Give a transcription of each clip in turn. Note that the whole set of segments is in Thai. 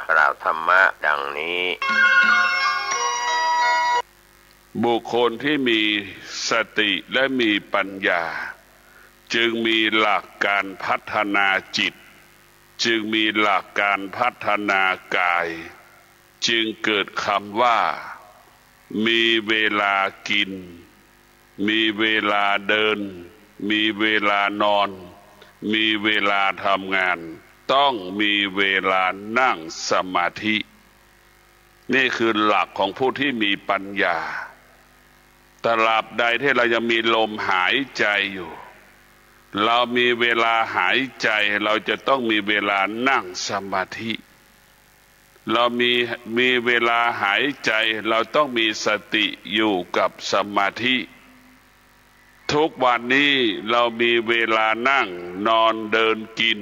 กล่าวธรรมะดังนี้บุคคลที่มีสติและมีปัญญาจึงมีหลักการพัฒนาจิตจึงมีหลักการพัฒนากายจึงเกิดคำว่ามีเวลากินมีเวลาเดินมีเวลานอนมีเวลาทำงานต้องมีเวลานั่งสมาธินี่คือหลักของผู้ที่มีปัญญาตราบใดที่เรายังมีลมหายใจอยู่เรามีเวลาหายใจเราจะต้องมีเวลานั่งสมาธิเรามีเวลาหายใจเราต้องมีสติอยู่กับสมาธิทุกวันนี้เรามีเวลานั่งนอนเดินกิน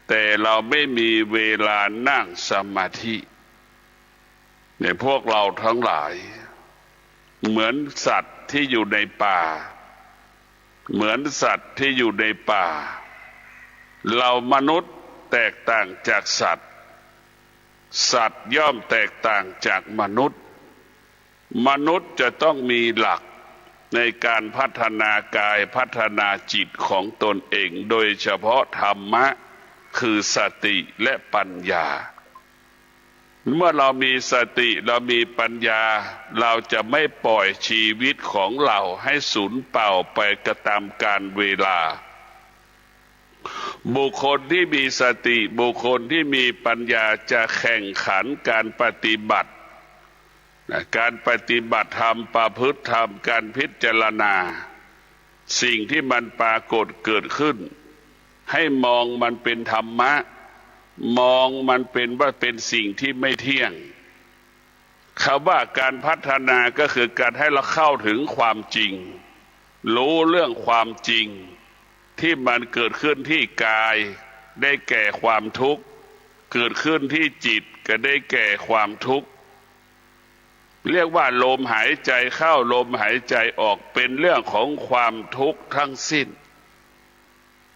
แต่เราไม่มีเวลานั่งสมาธิเนี่ยพวกเราทั้งหลายเหมือนสัตว์ที่อยู่ในป่าเหมือนสัตว์ที่อยู่ในป่าเรามนุษย์แตกต่างจากสัตว์สัตว์ย่อมแตกต่างจากมนุษย์มนุษย์จะต้องมีหลักในการพัฒนากายพัฒนาจิตของตนเองโดยเฉพาะธรรมะคือสติและปัญญาเมื่อเรามีสติเรามีปัญญาเราจะไม่ปล่อยชีวิตของเราให้สูญเปล่าไปกระตามกาลเวลาบุคคลที่มีสติบุคคลที่มีปัญญาจะแข่งขันการปฏิบัติการปฏิบัติธรรมประพฤติธรรมการพิจารณาสิ่งที่มันปรากฏเกิดขึ้นให้มองมันเป็นธรรมะมองมันเป็นว่าเป็นสิ่งที่ไม่เที่ยงคำว่าการพัฒนาก็คือการให้เราเข้าถึงความจริงรู้เรื่องความจริงที่มันเกิดขึ้นที่กายได้แก่ความทุกข์เกิดขึ้นที่จิตก็ได้แก่ความทุกข์เรียกว่าลมหายใจเข้าลมหายใจออกเป็นเรื่องของความทุกข์ทั้งสิ้น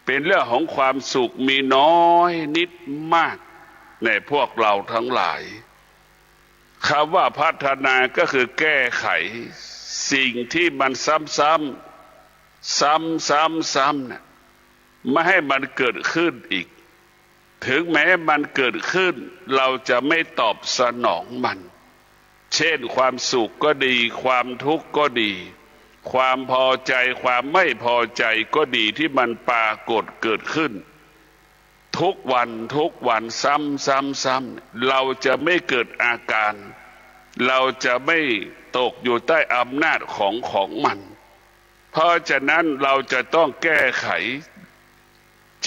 เป็นเรื่องของความสุขมีน้อยนิดมากในพวกเราทั้งหลายคำว่าพัฒนาก็คือแก้ไขสิ่งที่มันซ้ำนะไม่ให้มันเกิดขึ้นอีกถึงแม้มันเกิดขึ้นเราจะไม่ตอบสนองมันเช่นความสุขก็ดีความทุกข์ก็ดีความพอใจความไม่พอใจก็ดีที่มันปรากฏเกิดขึ้นทุกวันซ้ำเราจะไม่เกิดอาการเราจะไม่ตกอยู่ใต้อำนาจของมันเพราะฉะนั้นเราจะต้องแก้ไข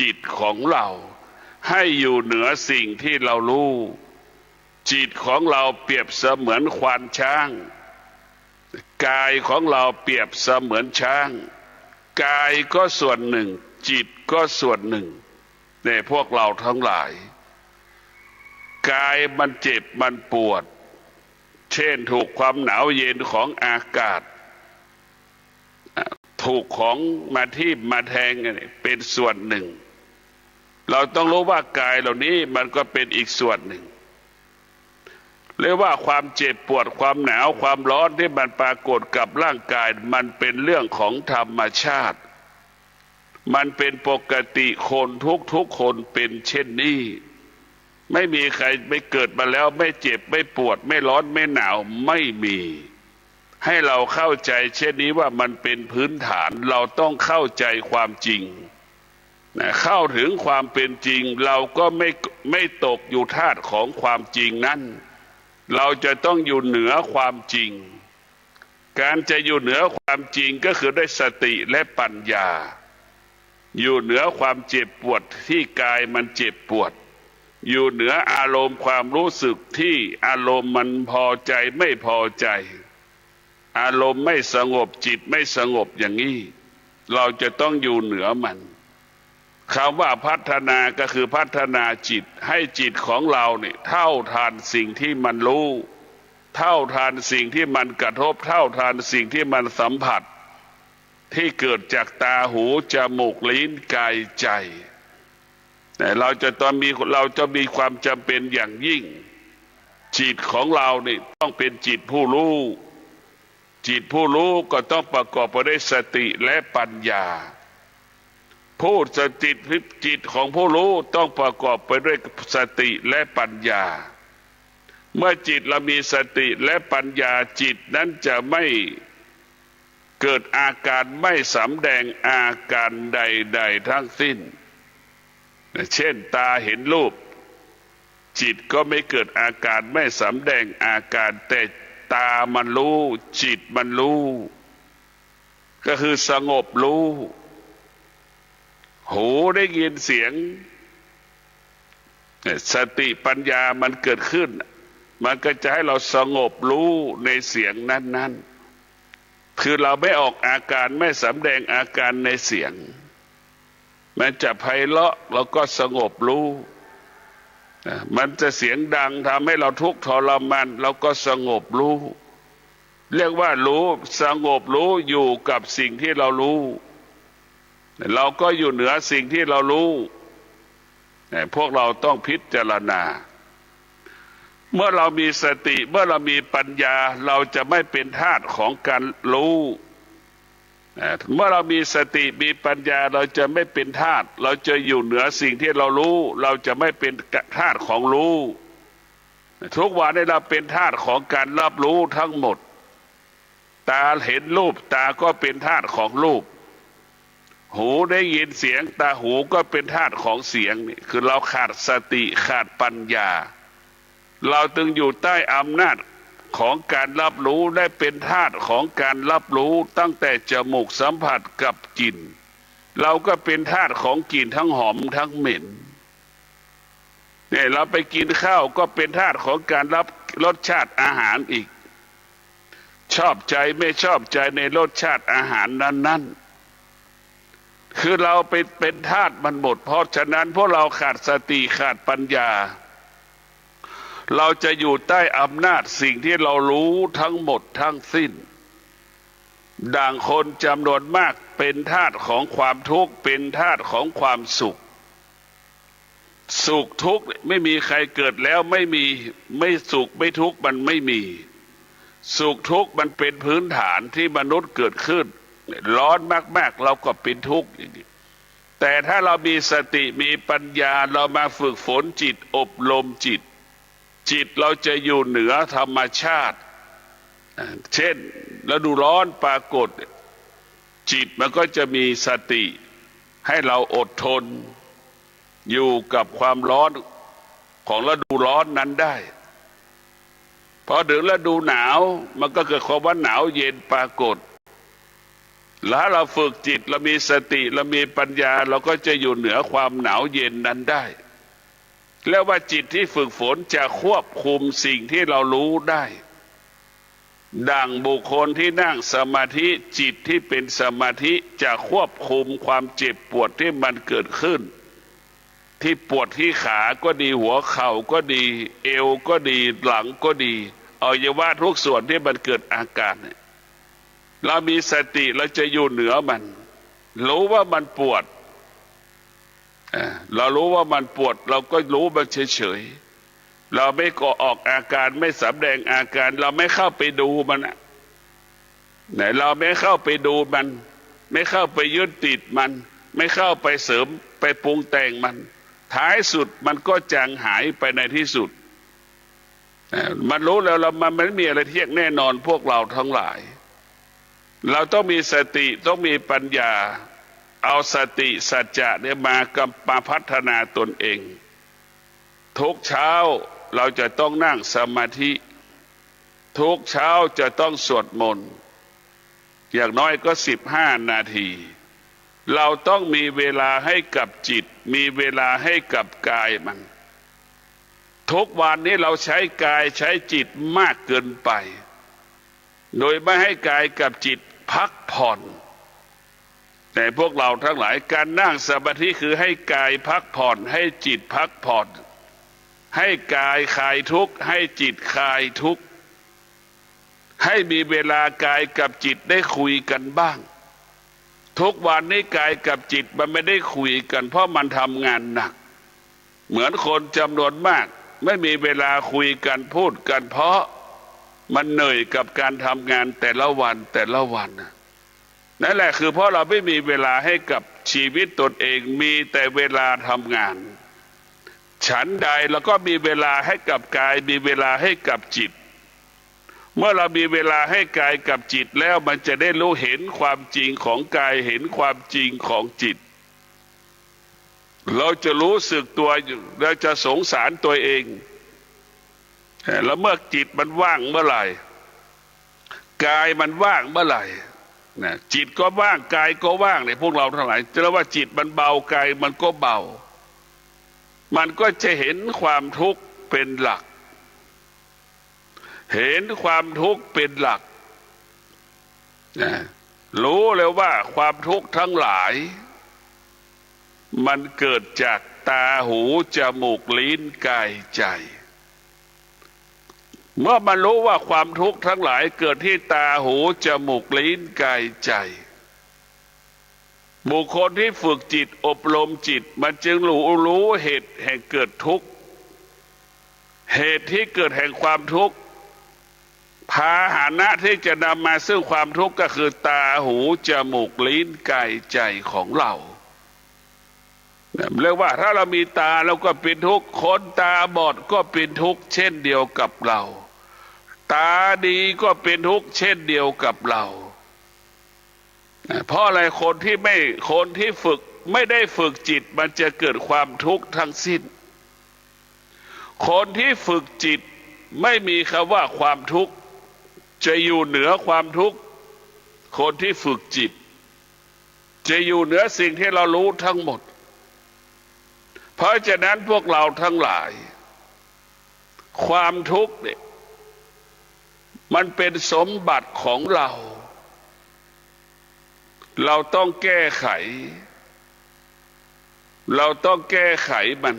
จิตของเราให้อยู่เหนือสิ่งที่เรารู้จิตของเราเปรียบเสมือนควานช้างกายของเราเปรียบเสมือนช้างกายก็ส่วนหนึ่งจิตก็ส่วนหนึ่งในพวกเราทั้งหลายกายมันเจ็บมันปวดเช่นถูกความหนาวเย็นของอากาศถูกของมาทิ่มมาแทงเป็นส่วนหนึ่งเราต้องรู้ว่ากายเหล่านี้มันก็เป็นอีกส่วนหนึ่งเรียกว่าความเจ็บปวดความหนาวความร้อนที่มันปรากฏกับร่างกายมันเป็นเรื่องของธรรมชาติมันเป็นปกติคนทุกคนเป็นเช่นนี้ไม่มีใครไม่เกิดมาแล้วไม่เจ็บไม่ปวดไม่ร้อนไม่หนาวไม่มีให้เราเข้าใจเช่นนี้ว่ามันเป็นพื้นฐานเราต้องเข้าใจความจริงเข้าถึงความเป็นจริงเราก็ไม่ตกอยู่ทาสของความจริงนั้นเราจะต้องอยู่เหนือความจริงการจะอยู่เหนือความจริงก็คือได้สติและปัญญาอยู่เหนือความเจ็บปวดที่กายมันเจ็บปวดอยู่เหนืออารมณ์ความรู้สึกที่อารมณ์มันพอใจไม่พอใจอารมณ์ไม่สงบจิตไม่สงบอย่างนี้เราจะต้องอยู่เหนือมันคำว่าพัฒนาก็คือพัฒนาจิตให้จิตของเราเนี่ยเท่าทานสิ่งที่มันรู้เท่าทานสิ่งที่มันกระทบเท่าทานสิ่งที่มันสัมผัสที่เกิดจากตาหูจมูกลิ้นกายใจ แต่เราจะมีความจำเป็นอย่างยิ่งจิตของเรานี่ต้องเป็นจิตผู้รู้จิตผู้รู้ก็ต้องประกอบไปด้วยสติและปัญญาผู้จิตของผู้รู้ต้องประกอบไปด้วยสติและปัญญาเมื่อจิตเรามีสติและปัญญาจิตนั้นจะไม่เกิดอาการไม่สำแดงอาการใดๆทั้งสิ้นเช่นตาเห็นรูปจิตก็ไม่เกิดอาการไม่สำแดงอาการแต่ตามันรู้จิตมันรู้ก็คือสงบรู้หูได้ยินเสียงสติปัญญามันเกิดขึ้นมันก็จะให้เราสงบรู้ในเสียงนั้นๆคือเราไม่ออกอาการไม่สำแดงอาการในเสียงมันจะไพเราะเราก็สงบรู้มันจะเสียงดังทำให้เราทุกข์ทรมานเราก็สงบรู้เรียกว่ารู้สงบรู้อยู่กับสิ่งที่เรารู้เราก็อยู่เหนือสิ่งที่เรารู้พวกเราต้องพิจารณาเมื่อเรามีสติเมื่อเรามีปัญญาเราจะไม่เป็นทาสของการรู้เมื่อเรามีสติมีปัญญาเราจะไม่เป็นทาสเราจะอยู่เหนือสิ่งที่เรารู้เราจะไม่เป็นทาสของรู้ทุกวันนี้เราเป็นทาสของการรับรู้ทั้งหมดตาเห็นรูปตาก็เป็นทาสของรูปหูได้ยินเสียงตาหูก็เป็นทาสของเสียงนี่คือเราขาดสติขาดปัญญาเราจึงอยู่ใต้อำนาจของการรับรู้ได้เป็นธาตุของการรับรู้ตั้งแต่จมูกสัมผัสกับกลิ่นเราก็เป็นธาตุของกลิ่นทั้งหอมทั้งเหม็นเนี่ยเราไปกินข้าวก็เป็นธาตุของการรับรสชาติอาหารอีกชอบใจไม่ชอบใจในรสชาติอาหารนั้นๆคือเราเป็นธาตุมันหมดเพราะฉะนั้นพวกเราขาดสติขาดปัญญาเราจะอยู่ใต้อำนาจสิ่งที่เรารู้ทั้งหมดทั้งสิ้นดังคนจำนวนมากเป็นทาสของความทุกข์เป็นทาสของความสุขสุขทุกข์ไม่มีใครเกิดแล้วไม่สุขไม่ทุกข์มันไม่มีสุขทุกข์มันเป็นพื้นฐานที่มนุษย์เกิดขึ้นร้อนมากๆเราก็เป็นทุกข์อย่างนี้แต่ถ้าเรามีสติมีปัญญาเรามาฝึกฝนจิตอบรมจิตเราจะอยู่เหนือธรรมชาติเช่นฤดูร้อนปรากฏจิตมันก็จะมีสติให้เราอดทนอยู่กับความร้อนของฤดูร้อนนั้นได้พอถึงฤดูหนาวมันก็เกิดความว่าหนาวเย็นปรากฏแล้วเราฝึกจิตเรามีสติเรามีปัญญาเราก็จะอยู่เหนือความหนาวเย็นนั้นได้แล้วว่าจิตที่ฝึกฝนจะควบคุมสิ่งที่เรารู้ได้ดังบุคคลที่นั่งสมาธิจิตที่เป็นสมาธิจะควบคุมความเจ็บปวดที่มันเกิดขึ้นที่ปวดที่ขาก็ดีหัวเข่าก็ดีเอวก็ดีหลังก็ดีอวัยวะทุกส่วนที่มันเกิดอาการเรามีสติเราจะอยู่เหนือมันรู้ว่ามันปวดเรารู้ว่ามันปวดเราก็รู้มันเฉยๆเราไม่ก่อออกอาการไม่สำแดงอาการเราไม่เข้าไปดูมันไหนเราไม่เข้าไปดูมันไม่เข้าไปยึดติดมันไม่เข้าไปเสริมไปปรุงแต่งมันท้ายสุดมันก็จางหายไปในที่สุดมันรู้แล้วมันไม่มีอะไรเที่ยงแน่นอนพวกเราทั้งหลายเราต้องมีสติต้องมีปัญญาเอาสติสัจจะเนี่ยมาพัฒนาตนเองทุกเช้าเราจะต้องนั่งสมาธิทุกเช้าจะต้องสวดมนต์อย่างน้อยก็15 นาทีเราต้องมีเวลาให้กับจิตมีเวลาให้กับกายมันทุกวันนี้เราใช้กายใช้จิตมากเกินไปโดยไม่ให้กายกับจิตพักผ่อนแต่พวกเราทั้งหลายการนั่งสมาธิคือให้กายพักผ่อนให้จิตพักผ่อนให้กายคลายทุกข์ให้จิตคลายทุกข์ให้มีเวลากายกับจิตได้คุยกันบ้างทุกวันนี้กายกับจิตมันไม่ได้คุยกันเพราะมันทำงานหนัก เหมือนคนจำนวนมากไม่มีเวลาคุยกันพูดกันเพราะมันเหนื่อยกับการทำงานแต่ละวันแต่ละวันนั่นแหละคือเพราะเราไม่มีเวลาให้กับชีวิตตนเองมีแต่เวลาทำงานฉันใดเราก็มีเวลาให้กับกายมีเวลาให้กับจิตเมื่อเรามีเวลาให้กายกับจิตแล้วมันจะได้รู้เห็นความจริงของกายเห็นความจริงของจิตเราจะรู้สึกตัวอยู่เราจะสงสารตัวเองแล้วเมื่อจิตมันว่างเมื่อไหร่กายมันว่างเมื่อไหร่นะจิตก็ว่างกายก็ว่างเนี่ยพวกเราทั้งหลายจะเรียกว่าจิตมันเบากายมันก็เบามันก็จะเห็นความทุกข์เป็นหลักเห็นความทุกข์เป็นหลักนะรู้เลยว่าความทุกข์ทั้งหลายมันเกิดจากตาหูจมูกลิ้นกายใจเมื่อมันรู้ว่าความทุกข์ทั้งหลายเกิดที่ตาหูจมูกลิ้นกายใจบุคคลที่ฝึกจิตอบรมจิตมันจึงรู้เหตุแห่งเกิดทุกข์เหตุที่เกิดแห่งความทุกข์พาหนะที่จะนำมาซึ่งความทุกข์ก็คือตาหูจมูกลิ้นกายใจของเราเรียกว่าถ้าเรามีตาเราก็เป็นทุกข์คนตาบอดก็เป็นทุกข์เช่นเดียวกับเราตาดีก็เป็นทุกข์เช่นเดียวกับเราเพราะอะไรคนที่ฝึกไม่ได้ฝึกจิตมันจะเกิดความทุกข์ทั้งสิ้นคนที่ฝึกจิตไม่มีคำว่าความทุกข์จะอยู่เหนือความทุกข์คนที่ฝึกจิตจะอยู่เหนือสิ่งที่เรารู้ทั้งหมดเพราะฉะนั้นพวกเราทั้งหลายความทุกข์เนี่ยมันเป็นสมบัติของเราเราต้องแก้ไขมัน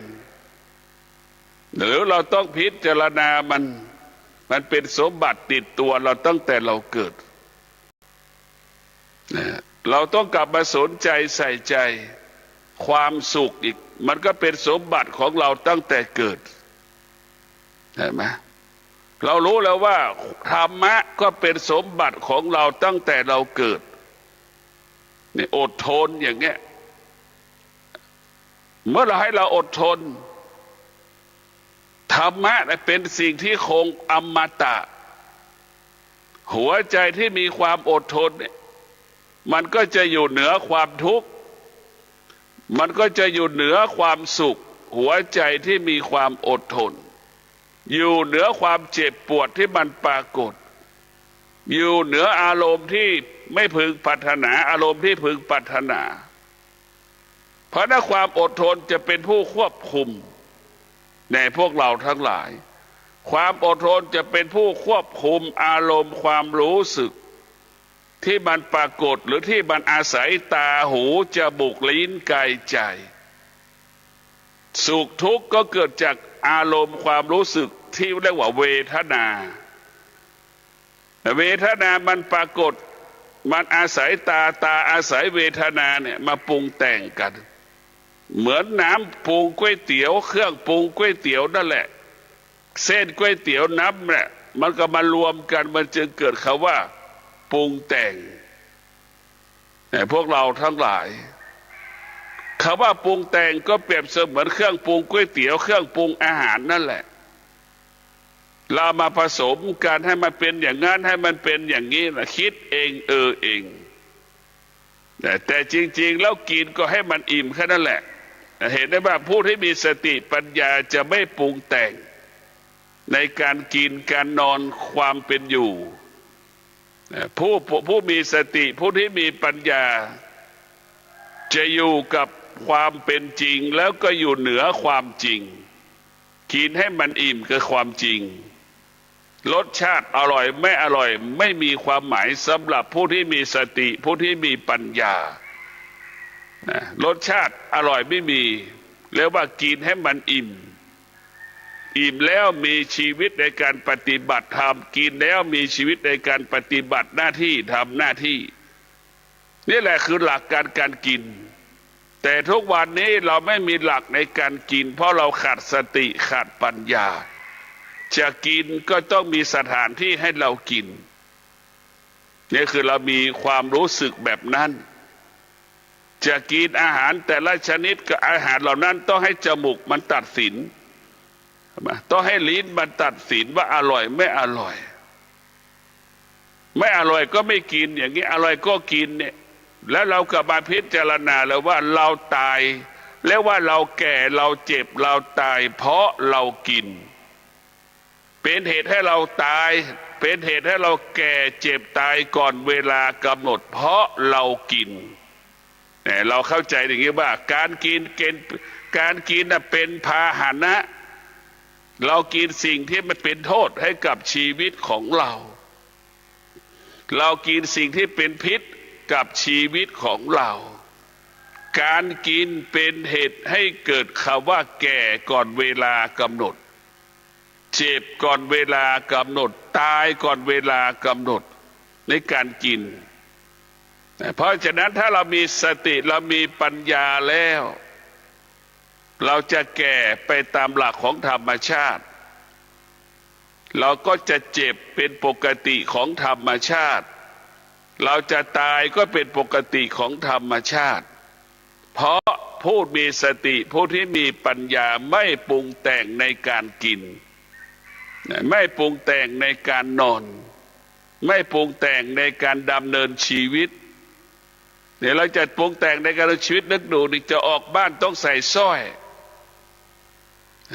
หรือเราต้องพิจารณามันเป็นสมบัติติดตัวเราตั้งแต่เราเกิดเราต้องกลับมาสนใจใส่ใจความสุขอีกมันก็เป็นสมบัติของเราตั้งแต่เกิดเห็นไหมเรารู้แล้วว่าธรรมะก็เป็นสมบัติของเราตั้งแต่เราเกิดนี่อดทนอย่างเงี้ยเมื่อเราให้เราอดทนธรรมะเป็นสิ่งที่คงอมตะหัวใจที่มีความอดทนเนี่ยมันก็จะอยู่เหนือความทุกข์มันก็จะอยู่เหนือความสุขหัวใจที่มีความอดทนอยู่เหนือความเจ็บปวดที่มันปรากฏอยู่เหนืออารมณ์ที่ไม่พึงปรารถนาอารมณ์ที่พึงปรารถนาเพราะนั้นความอดทนจะเป็นผู้ควบคุมในพวกเราทั้งหลายความอดทนจะเป็นผู้ควบคุมอารมณ์ความรู้สึกที่มันปรากฏหรือที่มันอาศัยตาหูจมูกลิ้นกายใจสุขทุกข์ก็เกิดจากอารมณ์ความรู้สึกที่เรียกว่าเวทนามันปรากฏมันอาศัยตาอาศัยเวทนาเนี่ยมาปรุงแต่งกันเหมือนน้ำปรุงก๋วยเตี๋ยวเครื่องปรุงก๋วยเตี๋ยวนั่นแหละเส้นก๋วยเตี๋ยวน้ำเนี่ยมันก็มารวมกันมันจึงเกิดคำว่าปรุงแต่งพวกเราทั้งหลายคำว่าปรุงแต่งก็เปรียบเสมือนเครื่องปรุงก๋วยเตี๋ยวเครื่องปรุงอาหารนั่นแหละเรามาผสมกันให้มันเป็นอย่างนั้นให้มันเป็นอย่างนี้นะคิดเองเองแต่จริงๆแล้วกินก็ให้มันอิ่มแค่นั้นแหละเห็นได้ว่าผู้ที่มีสติปัญญาจะไม่ปรุงแต่งในการกินการนอนความเป็นอยู่ผู้มีสติผู้ที่มีปัญญาจะอยู่กับความเป็นจริงแล้วก็อยู่เหนือความจริงกินให้มันอิ่มคือความจริงรสชาติอร่อยไม่อร่อยไม่มีความหมายสำหรับผู้ที่มีสติผู้ที่มีปัญญารสชาติอร่อยไม่มีแล้วว่ากินให้มันอิ่มแล้วมีชีวิตในการปฏิบัติธรรมกินแล้วมีชีวิตในการปฏิบัติหน้าที่ทำหน้าที่นี่แหละคือหลักการกิน แต่ทุกวันนี้เราไม่มีหลักในการกินเพราะเราขาดสติขาดปัญญาจะกินก็ต้องมีสถานที่ให้เรากินนี่คือเรามีความรู้สึกแบบนั้นจะกินอาหารแต่ละชนิดกับอาหารเหล่านั้นต้องให้จมูกมันตัดสินต้องให้ลิ้นมันตัดสินว่าอร่อยไม่อร่อยไม่อร่อยก็ไม่กินอย่างนี้อร่อยก็กินเนี่ยแล้วเราก็มาพิจารณาแล้วว่าเราตายแล้วว่าเราแก่เราเจ็บเราตายเพราะเรากินเป็นเหตุให้เราตายเป็นเหตุให้เราแก่เจ็บตายก่อนเวลากำหนดเพราะเรากินเนี่ยเราเข้าใจอย่างนี้ว่าการกินเป็นพาหนะเรากินสิ่งที่มันเป็นโทษให้กับชีวิตของเรากินสิ่งที่เป็นพิษกับชีวิตของเราการกินเป็นเหตุให้เกิดคำว่าแก่ก่อนเวลากำหนดเจ็บก่อนเวลากำหนดตายก่อนเวลากำหนดในการกินเพราะฉะนั้นถ้าเรามีสติเรามีปัญญาแล้วเราจะแก่ไปตามหลักของธรรมชาติเราก็จะเจ็บเป็นปกติของธรรมชาติเราจะตายก็เป็นปกติของธรรมชาติเพราะผู้มีสติผู้ที่มีปัญญาไม่ปรุงแต่งในการกินไม่ปรุงแต่งในการนอนไม่ปรุงแต่งในการดำเนินชีวิตเนี่ยเราจะปรุงแต่งในการดำเนินชีวิตนึกดูนี่จะออกบ้านต้องใส่สร้อย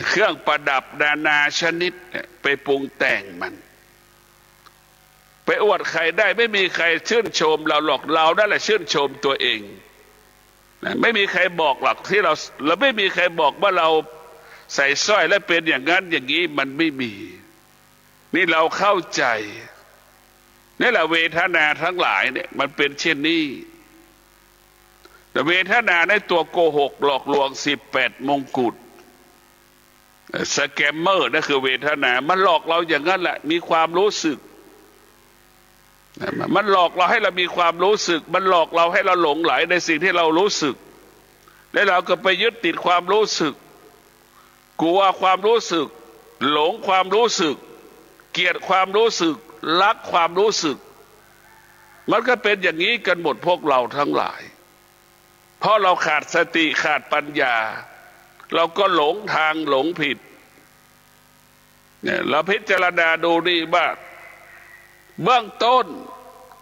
เครื่องประดับนานาชนิดไปปรุงแต่งมันไปอวดใครได้ไม่มีใครชื่นชมเราหรอกเรานั่นแหละชื่นชมตัวเองไม่มีใครบอกหรอกที่เราไม่มีใครบอกว่าเราใส่สร้อยและเป็นอย่างนั้นอย่างนี้มันไม่มีนี่เราเข้าใจนี่แหละเวทนาทั้งหลายเนี่ยมันเป็นเช่นนี้แต่เวทนาในตัวโกหกหลอกลวง18 มงกุฎสแกมเมอร์นั่นคือเวทนามันหลอกเราอย่างนั้นแหละมีความรู้สึกมันหลอกเราให้เรามีความรู้สึกมันหลอกเราให้เราหลงไหลในสิ่งที่เรารู้สึกแล้วเราก็ไปยึดติดความรู้สึกกลัวความรู้สึกหลงความรู้สึกเกลียดความรู้สึกรักความรู้สึกมันก็เป็นอย่างนี้กันหมดพวกเราทั้งหลายเพราะเราขาดสติขาดปัญญาเราก็หลงทางหลงผิดเนี่ยเราพิจารณาดูดีว่าเบื้องต้น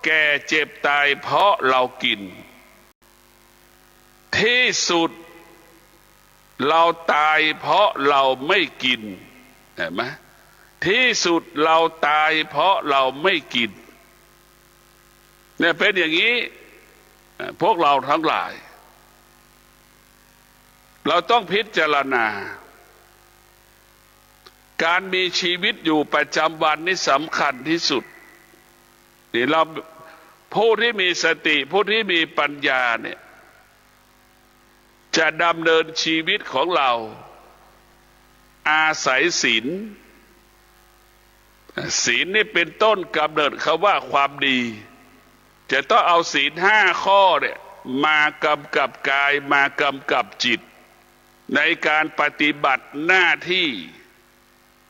แก่เจ็บตายเพราะเรากินที่สุดเราตายเพราะเราไม่กินเห็นไหมที่สุดเราตายเพราะเราไม่กินเนี่ยเป็นอย่างนี้พวกเราทั้งหลายเราต้องพิจารณาการมีชีวิตอยู่ประจำวันนี่สำคัญที่สุดนี่เราผู้ที่มีสติผู้ที่มีปัญญาเนี่ยจะดำเนินชีวิตของเราอาศัยศีลนี่เป็นต้นกำเนิดคำว่าความดีจะต้องเอาศีล5 ข้อเนี่ยมากำกับกายมากำกับจิตในการปฏิบัติหน้าที่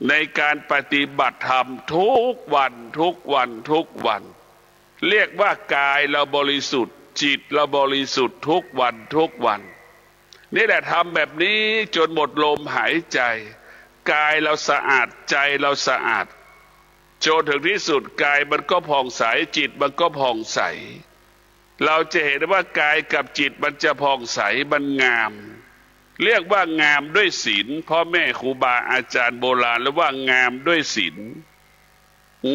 ในการปฏิบัติธรรมทุกวันเรียกว่ากายเราบริสุทธิ์จิตเราบริสุทธิ์ทุกวันนี่แหละทำแบบนี้จนหมดลมหายใจกายเราสะอาดใจเราสะอาดจนถึงที่สุดกายมันก็ผ่องใสจิตมันก็ผ่องใสเราจะเห็นว่ากายกับจิตมันจะผ่องใสมันงามเรียกว่างามด้วยศีลพ่อแม่ครูบาอาจารย์โบราณเรียกว่างามด้วยศีล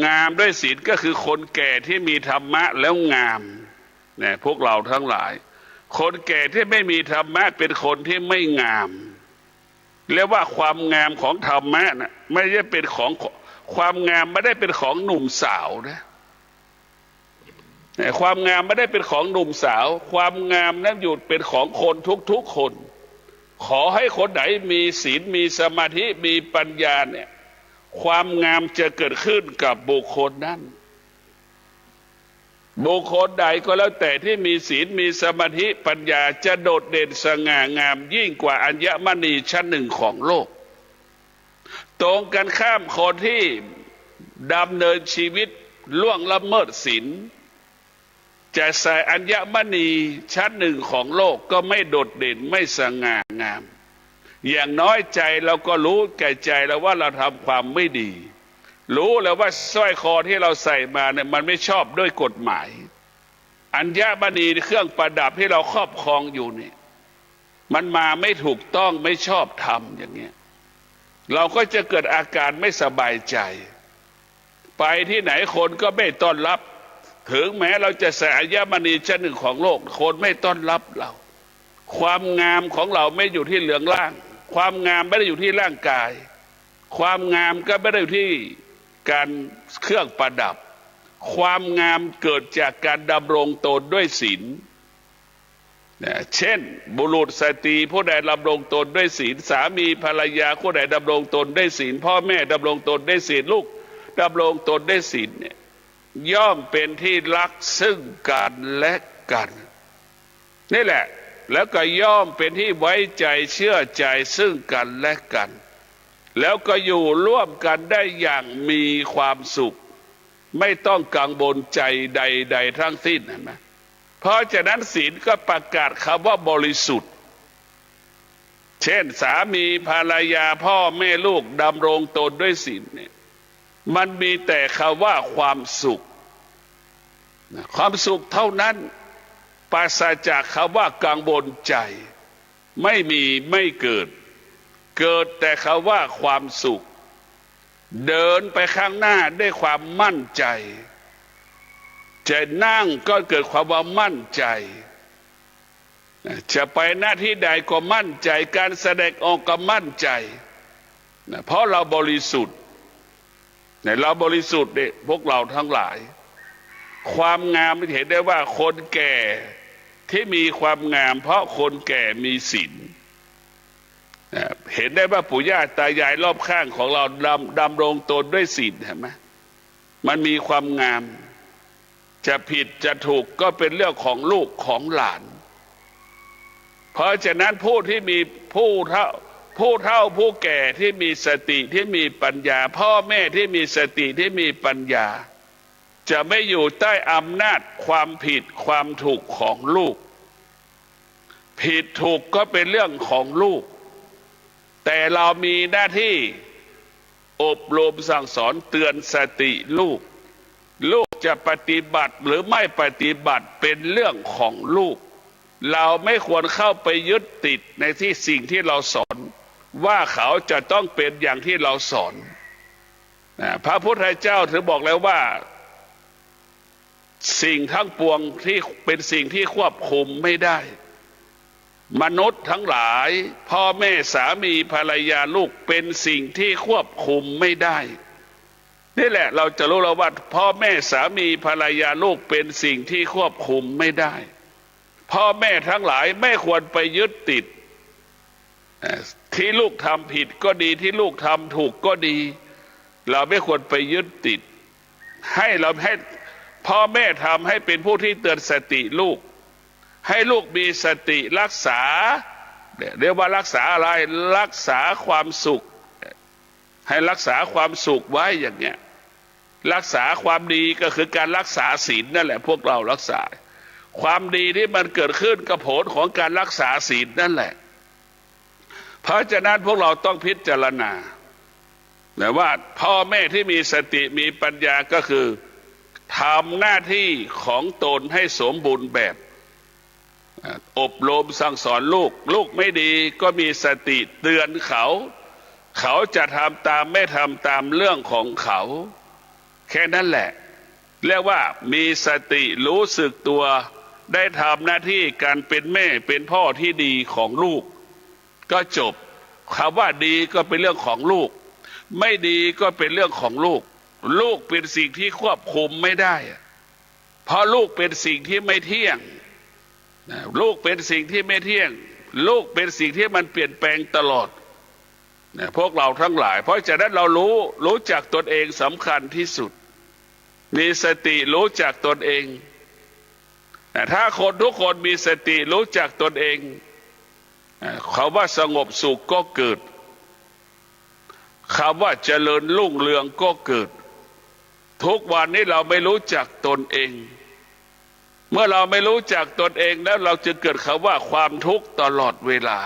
งามด้วยศีลก็คือคนแก่ที่มีธรรมะแล้วงามเนี่ยพวกเราทั้งหลายคนแก่ที่ไม่มีธรรมะเป็นคนที่ไม่งามเรียกว่าความงามของธรรมะนะไม่ใช่เป็นของความงามไม่ได้เป็นของหนุ่มสาวนะความงามไม่ได้เป็นของหนุ่มสาวความงามนั้นอยู่เป็นของคนทุกคนขอให้คนไหนมีศีลมีสมาธิมีปัญญาเนี่ยความงามจะเกิดขึ้นกับบุคคลนั้น บุคคลใดก็แล้วแต่ที่มีศีลมีสมาธิปัญญาจะโดดเด่นสง่างามยิ่งกว่าอัญมณีชั้นหนึ่งของโลกตรงกันข้ามคนที่ดำเนินชีวิตล่วงละเมิดศีลจะใส่อัญมณีชั้นหนึ่งของโลกก็ไม่โดดเด่นไม่สง่างามอย่างน้อยใจเราก็รู้แก่ใจแล้วว่าเราทำความไม่ดีรู้แล้วว่าสร้อยคอที่เราใส่มาเนี่ยมันไม่ชอบด้วยกฎหมายอัญมณีเครื่องประดับที่เราครอบครองอยู่เนี่ยมันมาไม่ถูกต้องไม่ชอบธรรมอย่างเงี้ยเราก็จะเกิดอาการไม่สบายใจไปที่ไหนคนก็ไม่ต้อนรับถึงแม้เราจะใส่อัญมณีชั้นหนึ่งของโลกคนไม่ต้อนรับเราความงามของเราไม่อยู่ที่เหลืองล่างความงามไม่ได้อยู่ที่ร่างกายความงามก็ไม่ได้อยู่ที่การเครื่องประดับความงามเกิดจากการดำรงตนด้วยศีลเช่นบุรุษสตรีผู้ใดดำรงตนด้วยศีลสามีภรรยาผู้ใดดำรงตนด้วยศีลพ่อแม่ดำรงตนด้วยศีลลูกดำรงตนด้วยศีลเนี่ยย่อมเป็นที่รักซึ่งกันและกันนี่แหละแล้วก็ย่อมเป็นที่ไว้ใจเชื่อใจซึ่งกันและกันแล้วก็อยู่ร่วมกันได้อย่างมีความสุขไม่ต้องกังวลใจใดๆทั้งสิ้นเห็นไหมเพราะฉะนั้นศีลก็ประกาศคำว่าบริสุทธิ์เช่นสามีภรรยาพ่อแม่ลูกดำรงตนด้วยศีลเนี่ยมันมีแต่คำว่าความสุขความสุขเท่านั้นปราศจากคำว่ากังวลใจไม่มีไม่เกิดแต่คำว่าความสุขเดินไปข้างหน้าด้วยความมั่นใจจะนั่งก็เกิดความว่ามั่นใจจะไปหน้าที่ใดก็มั่นใจการแสดงออกก็มั่นใจเพราะเราบริสุทธิ์เราบริสุทธิ์เนี่ยพวกเราทั้งหลายความงามเห็นได้ว่าคนแก่ที่มีความงามเพราะคนแก่มีศีลเห็นได้ว่าปู่ย่าตายายรอบข้างของเราดำรงตนด้วยศีลเห็นไหมมันมีความงามจะผิดจะถูกก็เป็นเรื่องของลูกของหลานเพราะฉะนั้นผู้ที่มีผู้เฒ่าผู้แก่ที่มีสติที่มีปัญญาพ่อแม่ที่มีสติที่มีปัญญาจะไม่อยู่ใต้อำนาจความผิดความถูกของลูกผิดถูกก็เป็นเรื่องของลูกแต่เรามีหน้าที่อบรมสั่งสอนเตือนสติลูกจะปฏิบัติหรือไม่ปฏิบัติเป็นเรื่องของลูกเราไม่ควรเข้าไปยึดติดในที่สิ่งที่เราสอนว่าเขาจะต้องเป็นอย่างที่เราสอนพระพุทธเจ้าถึงบอกแล้วว่าสิ่งทั้งปวงที่เป็นสิ่งที่ควบคุมไม่ได้มนุษย์ทั้งหลายพ่อแม่สามีภรรยาลูกเป็นสิ่งที่ควบคุมไม่ได้นี่แหละเราจะรู้แล้วว่าพ่อแม่สามีภรรยาลูกเป็นสิ่งที่ควบคุมไม่ได้พ่อแม่ทั้งหลายไม่ควรไปยึดติดที่ลูกทำผิดก็ดีที่ลูกทำถูกก็ดีเราไม่ควรไปยึดติดให้พ่อแม่ทำให้เป็นผู้ที่เตือนสติลูกให้ลูกมีสติรักษาเรียกว่ารักษาอะไรรักษาความสุขให้รักษาความสุขไว้อย่างเนี้ยรักษาความดีก็คือการรักษาศีลนั่นแหละพวกเรารักษาความดีที่มันเกิดขึ้นกับผลของการรักษาศีลนั่นแหละเพราะฉะนั้นพวกเราต้องพิจารณาแต่ว่าพ่อแม่ที่มีสติมีปัญญาก็คือทำหน้าที่ของตนให้สมบูรณ์แบบอบรมสั่งสอนลูกไม่ดีก็มีสติเตือนเขาจะทำตามไม่ทำตามเรื่องของเขาแค่นั้นแหละเรียกว่ามีสติรู้สึกตัวได้ทำหน้าที่การเป็นแม่เป็นพ่อที่ดีของลูกก็จบคำว่าดีก็เป็นเรื่องของลูกไม่ดีก็เป็นเรื่องของลูกเป็นสิ่งที่ควบคุมไม่ได้เพราะลูกเป็นสิ่งที่ไม่เที่ยงลูกเป็นสิ่งที่ไม่เที่ยงลูกเป็นสิ่งที่มันเปลี่ยนแปลงตลอดพวกเราทั้งหลายเพราะฉะนั้นเรารู้จักตนเองสำคัญที่สุดมีสติรู้จักตนเอง แต่ถ้าคนทุกคนมีสติรู้จักตนเองคำว่าสงบสุขก็เกิดคำว่าเจริญรุ่งเรืองก็เกิดทุกวันนี้เราไม่รู้จักตนเองเมื่อเราไม่รู้จักตนเองแล้วเราจะเกิดคำว่าความทุกข์ตลอดเวลา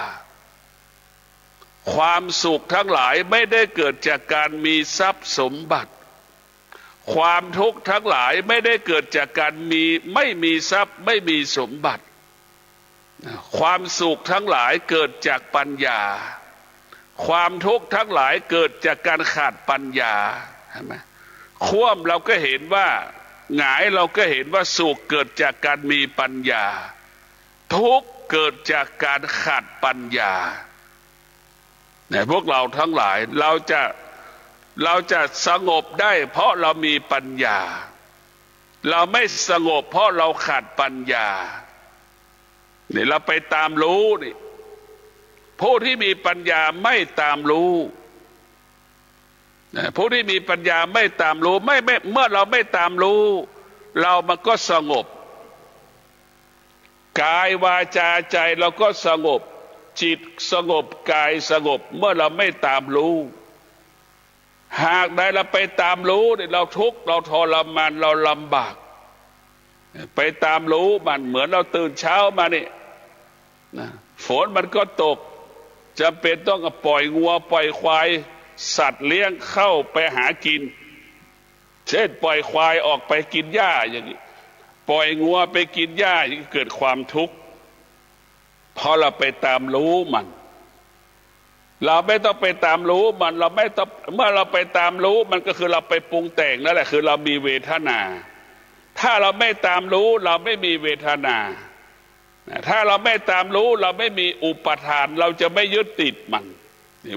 ความสุขทั้งหลายไม่ได้เกิดจากการมีทรัพย์สมบัติความทุกข์ทั้งหลายไม่ได้เกิดจากการไม่มีทรัพย์ไม่มีสมบัติความสุขทั้งหลายเกิดจากปัญญาความทุกข์ทั้งหลายเกิดจากการขาดปัญญาใช่ไหมคว่ำเราก็เห็นว่าหงายเราก็เห็นว่าสุขเกิดจากการมีปัญญาทุกข์เกิดจากการขาดปัญญาเนี่ยพวกเราทั้งหลายเราจะสงบได้เพราะเรามีปัญญาเราไม่สงบเพราะเราขาดปัญญาเนี่ยเราไปตามรู้นี่ผู้ที่มีปัญญาไม่ตามรู้ผู้ที่มีปัญญาไม่ตามรู้ไม่เมื่อเราไม่ตามรู้เรามันก็สงบกายวาจาใจเราก็สงบจิตสงบกายสงบเมื่อเราไม่ตามรู้หากใดเราไปตามรู้เนี่ยเราทุกข์เราทรมานเราลำบากไปตามรู้มันเหมือนเราตื่นเช้ามานี่ฝนมันก็ตกจำเป็นต้องปล่อยงัวปล่อยควายสัตว์เลี้ยงเข้าไปหากินเช่นปล่อยควายออกไปกินหญ้าอย่างนี้ปล่อยงัวไปกินหญ้าอย่างนี้เกิดความทุกข์เพราะเราไปตามรู้มันเราไม่ต้องไปตามรู้มันเราไม่ต้องเมื่อเราไปตามรู้มันก็คือเราไปปรุงแต่งนั่นแหละคือเรามีเวทนาถ้าเราไม่ตามรู้เราไม่มีเวทนาถ้าเราไม่ตามรู้เราไม่มีอุปทานเราจะไม่ยึดติดมัน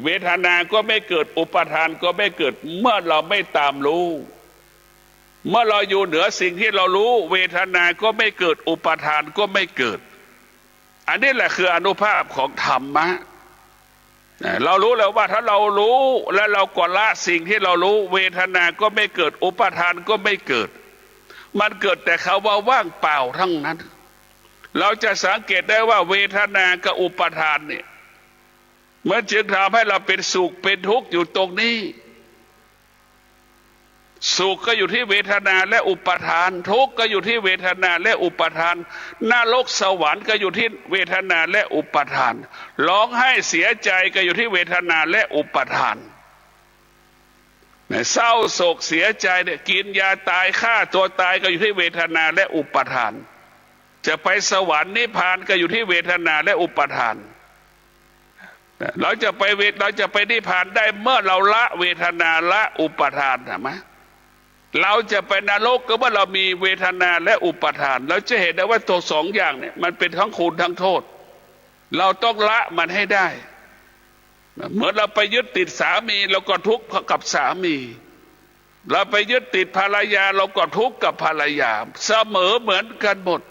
เวทนาก็ไม่เกิดอุปทานก็ไม่เกิดเมื่อเราไม่ตามรู้เมื่อเราอยู่เหนือสิ่งที่เรารู้เวทนาก็ไม่เกิดอุปทานก็ไม่เกิดอันนี้แหละคืออานุภาพของธรรมะเรารู้แล้วว่าถ้าเรารู้และเราก็ละสิ่งที่เรารู้เวทนาก็ไม่เกิดอุปทานก็ไม่เกิดมันเกิดแต่คำว่าว่างเปล่าทั้งนั้นเราจะสังเกตได้ว่าเวทนากับอุปทานเนี่ยมันจึงทำให้เราเป็นสุขเป็นทุกข์อยู่ตรงนี้สุขก็อยู่ที่เวทนาและอุปทานทุกข์ก็อยู่ที่เวทนาและอุปทานนรกสวรรค์ก็อยู่ที่เวทนาและอุปทานร้องไห้เสียใจก็อยู่ที่เวทนาและอุปทานเศร้าโศกเสียใจเนี่ยกินยาตายฆ่าตัวตายก็อยู่ที่เวทนาและอุปทานจะไปสวรรค์นิพพานก็อยู่ที่เวทนาและอุปทานเราจะไปนิพพานได้เมื่อเราละเวทนาละอุปทานใช่ไหมเราจะไปนรกก็เมื่อเรามีเวทนาและอุปทานเราจะเห็นได้ว่าตัวสองอย่างเนี่ยมันเป็นทั้งคุณทั้งโทษเราต้องละมันให้ได้เหมือนเราไปยึดติดสามีเราก็ทุกข์กับสามีเราไปยึดติดภรรยาเราก็ทุกข์กับภรรยาเสมอเหมือนกันหมด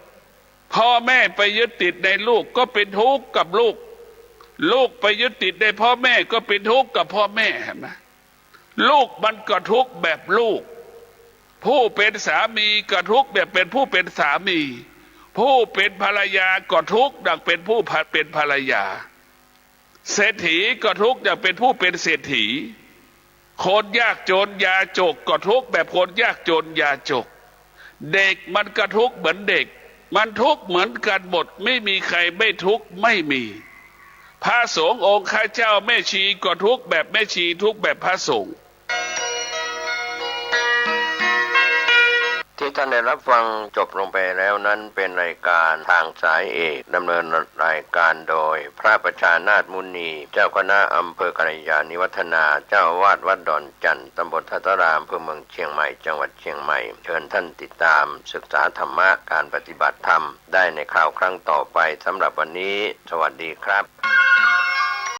พ่อแม่ไปยึดติดในลูกก็เป็นทุกข์กับลูกลูกไปยึดติดในพ่อแม่ก็เป็นทุกข์กับพ่อแม่เห็นไหมลูกมันก็ทุกข์แบบลูกผู้เป็นสามีก็ทุกข์แบบเป็นผู้เป็นสามีผู้เป็นภรรยาก็ทุกข์ดังเป็นผู้เป็นภรรยาเศรษฐีก็ทุกข์อย่างเป็นผู้เป็นเศรษฐีคนยากจนยาจกก็ทุกข์แบบคนยากจนยาจกเด็กมันก็ทุกข์เหมือนเด็กมันทุกข์เหมือนกันหมดไม่มีใครไม่ทุกข์ไม่มีพระสงฆ์องค์ข้าเจ้าแม่ชีก็ทุกข์แบบแม่ชีทุกข์แบบพระสงฆ์ที่ท่านได้รับฟังจบลงไปแล้วนั้นเป็นรายการทางสายเอกดำเนินรายการโดยพระประชานาถมุนีเจ้าคณะอำเภอกัลยาณิวัฒนาเจ้าอาวาสวัดดอนจันทร์ตำบลทัตรามอำเภอเมืองเชียงใหม่จังหวัดเชียงใหม่เชิญท่านติดตามศึกษาธรรมะการปฏิบัติธรรมได้ในคราวครั้งต่อไปสำหรับวันนี้สวัสดีครับ